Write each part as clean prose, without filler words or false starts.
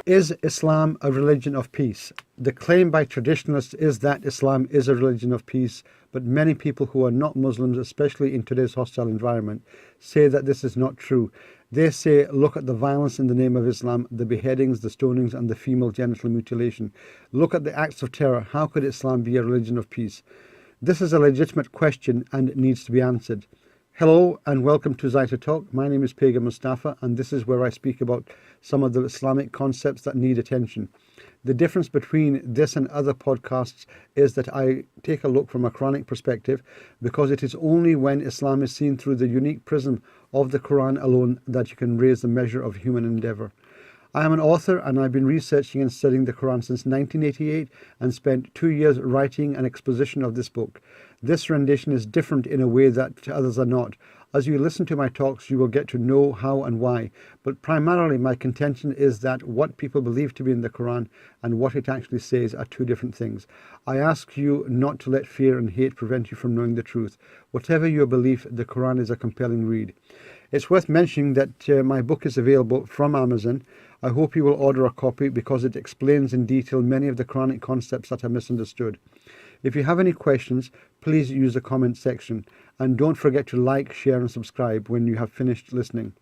Is Islam a religion of peace? The claim by traditionalists is that Islam is a religion of peace, but many people who are not Muslims, especially in today's hostile environment, say that this is not true. They say, look at the violence in the name of Islam, the beheadings, the stonings, and the female genital mutilation. Look at the acts of terror. How could Islam be a religion of peace? This is a legitimate question and it needs to be answered. Hello and welcome to Zaita Talk. My name is Pega Mustafa and this is where I speak about some of the Islamic concepts that need attention. The difference between this and other podcasts is that I take a look from a Quranic perspective, because it is only when Islam is seen through the unique prism of the Quran alone that you can raise the measure of human endeavour. I am an author and I've been researching and studying the Quran since 1988 and spent 2 years writing an exposition of this book. This rendition is different in a way that others are not. As you listen to my talks, you will get to know how and why, but primarily my contention is that what people believe to be in the Quran and what it actually says are two different things. I ask you not to let fear and hate prevent you from knowing the truth. Whatever your belief, the Quran is a compelling read. It's worth mentioning that my book is available from Amazon. I hope you will order a copy because it explains in detail many of the Quranic concepts that are misunderstood. If you have any questions, please use the comment section. And don't forget to like, share and subscribe when you have finished listening.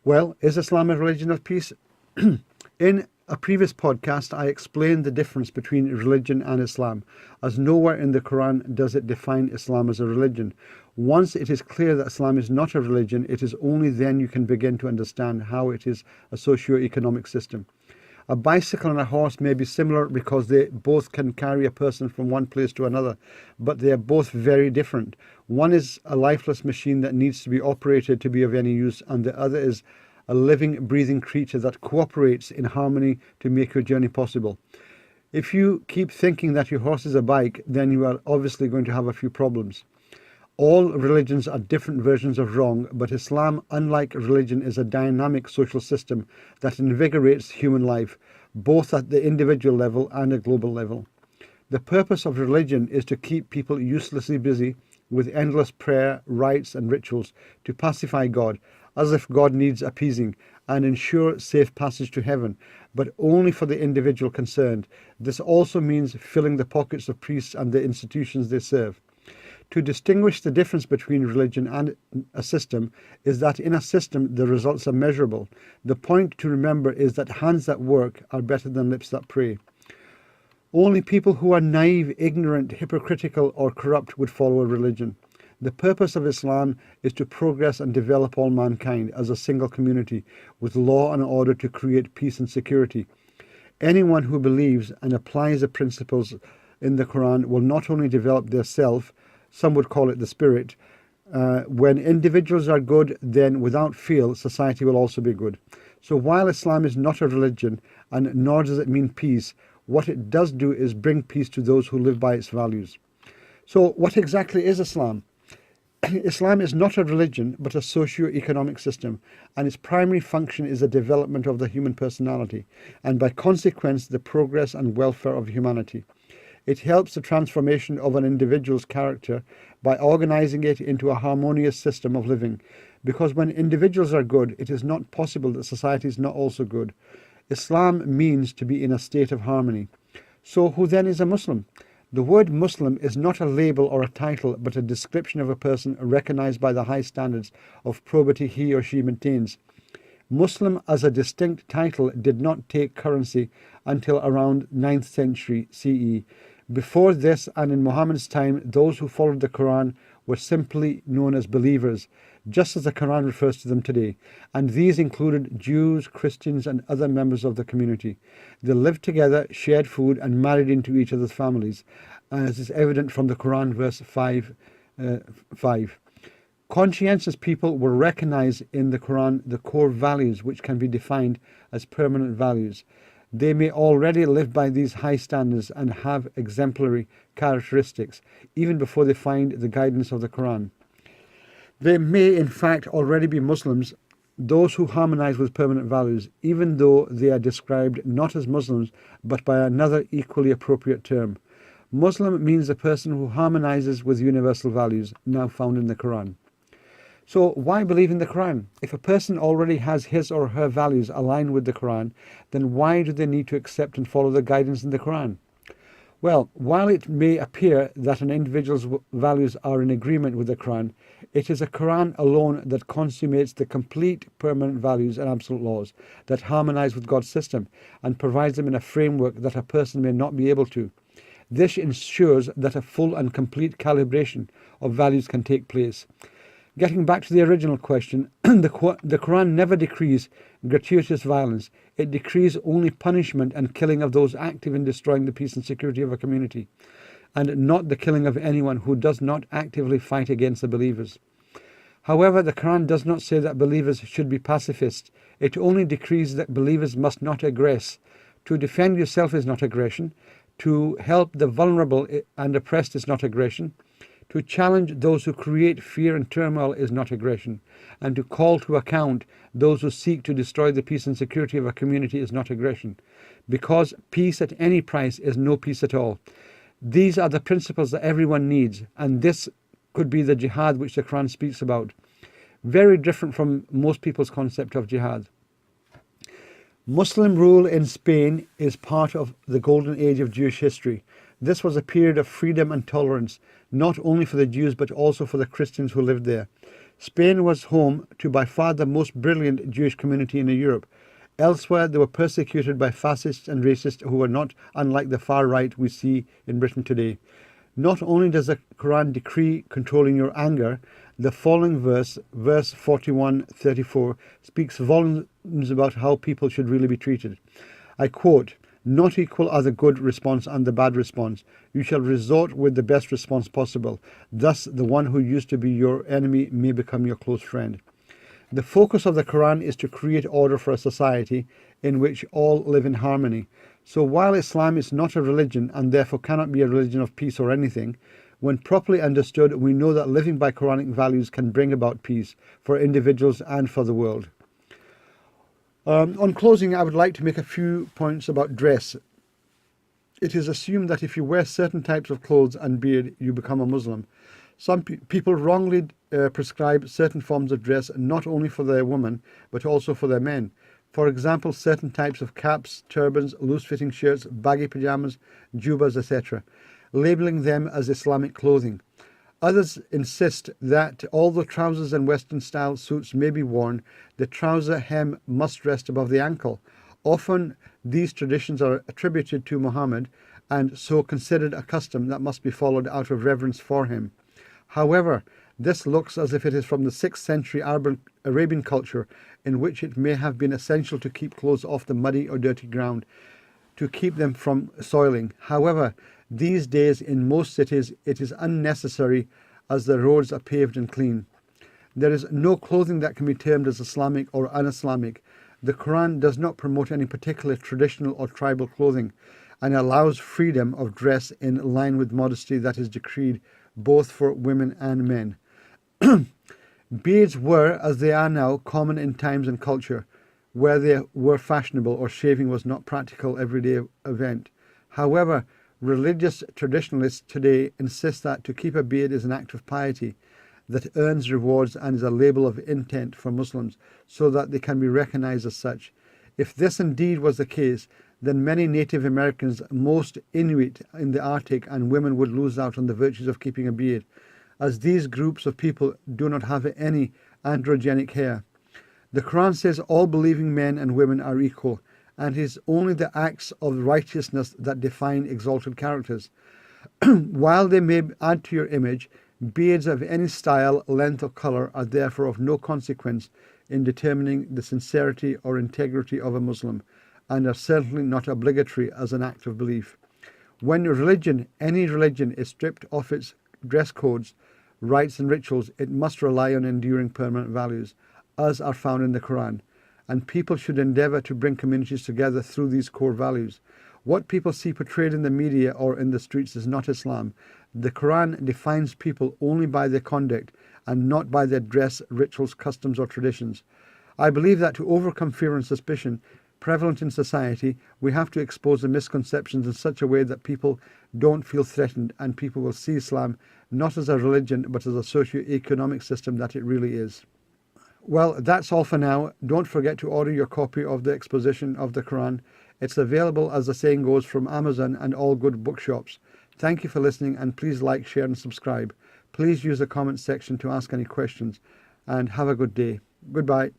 Well, is Islam a religion of peace? In a previous podcast, I explained the difference between religion and Islam, as nowhere in the Quran does it define Islam as a religion. Once it is clear that Islam is not a religion, it is only then you can begin to understand how it is a socio-economic system. A bicycle and a horse may be similar because they both can carry a person from one place to another, but they are both very different. One is a lifeless machine that needs to be operated to be of any use, and the other is a living, breathing creature that cooperates in harmony to make your journey possible. If you keep thinking that your horse is a bike, then you are obviously going to have a few problems. All religions are different versions of wrong, but Islam, unlike religion, is a dynamic social system that invigorates human life, both at the individual level and a global level. The purpose of religion is to keep people uselessly busy with endless prayer, rites and rituals to pacify God, as if God needs appeasing, and ensure safe passage to heaven, but only for the individual concerned. This also means filling the pockets of priests and the institutions they serve. To distinguish the difference between religion and a system is that in a system the results are measurable. The point to remember is that hands that work are better than lips that pray. Only people who are naive, ignorant, hypocritical or corrupt would follow a religion. The purpose of Islam is to progress and develop all mankind as a single community with law and order to create peace and security. Anyone who believes and applies the principles in the Quran will not only develop their self, some would call it the spirit. When individuals are good, then without fail, society will also be good. So while Islam is not a religion, and nor does it mean peace, what it does do is bring peace to those who live by its values. So what exactly is Islam? Islam is not a religion, but a socio-economic system, and its primary function is the development of the human personality, and by consequence, the progress and welfare of humanity. It helps the transformation of an individual's character by organizing it into a harmonious system of living. Because when individuals are good, it is not possible that society is not also good. Islam means to be in a state of harmony. So who then is a Muslim? The word Muslim is not a label or a title, but a description of a person recognized by the high standards of probity he or she maintains. Muslim as a distinct title did not take currency until around 9th century CE. Before this and in Muhammad's time, those who followed the Quran were simply known as believers, just as the Quran refers to them today, and these included Jews, Christians and other members of the community. They lived together, shared food and married into each other's families, as is evident from the Quran verse 5. Conscientious people will recognize in the Quran the core values which can be defined as permanent values. They may already live by these high standards and have exemplary characteristics, even before they find the guidance of the Quran. They may in fact already be Muslims, those who harmonize with permanent values, even though they are described not as Muslims, but by another equally appropriate term. Muslim means a person who harmonizes with universal values, now found in the Quran. So why believe in the Quran? If a person already has his or her values aligned with the Quran, then why do they need to accept and follow the guidance in the Quran? Well, while it may appear that an individual's values are in agreement with the Quran, it is the Quran alone that consummates the complete permanent values and absolute laws that harmonize with God's system and provides them in a framework that a person may not be able to. This ensures that a full and complete calibration of values can take place. Getting back to the original question, the Quran never decrees gratuitous violence. It decrees only punishment and killing of those active in destroying the peace and security of a community, and not the killing of anyone who does not actively fight against the believers. However, the Quran does not say that believers should be pacifists. It only decrees that believers must not aggress. To defend yourself is not aggression. To help the vulnerable and oppressed is not aggression. To challenge those who create fear and turmoil is not aggression, and to call to account those who seek to destroy the peace and security of a community is not aggression, because peace at any price is no peace at all. These are the principles that everyone needs, and this could be the jihad which the Quran speaks about. Very different from most people's concept of jihad. Muslim rule in Spain is part of the golden age of Jewish history. This was a period of freedom and tolerance, not only for the Jews but also for the Christians who lived there. Spain was home to by far the most brilliant Jewish community in Europe. Elsewhere, they were persecuted by fascists and racists who were not unlike the far right we see in Britain today. Not only does the Quran decree controlling your anger, the following verse 41:34, speaks volumes about how people should really be treated. I quote, "Not equal are the good response and the bad response. You shall resort with the best response possible. Thus, the one who used to be your enemy may become your close friend." The focus of the Quran is to create order for a society in which all live in harmony. So while Islam is not a religion and therefore cannot be a religion of peace or anything, when properly understood, we know that living by Quranic values can bring about peace for individuals and for the world. On closing, I would like to make a few points about dress. It is assumed that if you wear certain types of clothes and beard, you become a Muslim. Some people wrongly prescribe certain forms of dress not only for their women, but also for their men. For example, certain types of caps, turbans, loose-fitting shirts, baggy pajamas, jubas, etc., labeling them as Islamic clothing. Others insist that although trousers and Western-style suits may be worn, the trouser hem must rest above the ankle. Often these traditions are attributed to Muhammad and so considered a custom that must be followed out of reverence for him. However, this looks as if it is from the 6th century Arabian culture, in which it may have been essential to keep clothes off the muddy or dirty ground, to keep them from soiling. However, these days in most cities it is unnecessary as the roads are paved and clean. There is no clothing that can be termed as Islamic or un-Islamic. The Quran does not promote any particular traditional or tribal clothing and allows freedom of dress in line with modesty that is decreed both for women and men. Beards were, as they are now, common in times and culture where they were fashionable or shaving was not practical everyday event. However, religious traditionalists today insist that to keep a beard is an act of piety that earns rewards and is a label of intent for Muslims so that they can be recognized as such. If this indeed was the case, then many Native Americans, most Inuit in the Arctic, and women would lose out on the virtues of keeping a beard, as these groups of people do not have any androgenic hair. The Quran says all believing men and women are equal, and it is only the acts of righteousness that define exalted characters. While they may add to your image, beards of any style, length or colour are therefore of no consequence in determining the sincerity or integrity of a Muslim, and are certainly not obligatory as an act of belief. When religion, any religion, is stripped of its dress codes, rites and rituals, it must rely on enduring permanent values, as are found in the Quran, and people should endeavour to bring communities together through these core values. What people see portrayed in the media or in the streets is not Islam. The Quran defines people only by their conduct and not by their dress, rituals, customs or traditions. I believe that to overcome fear and suspicion, prevalent in society, we have to expose the misconceptions in such a way that people don't feel threatened and people will see Islam not as a religion but as a socio-economic system that it really is. Well, that's all for now. Don't forget to order your copy of the exposition of the Quran. It's available, as the saying goes, from Amazon and all good bookshops. Thank you for listening, and please like, share and subscribe. Please use the comment section to ask any questions, and have a good day. Goodbye.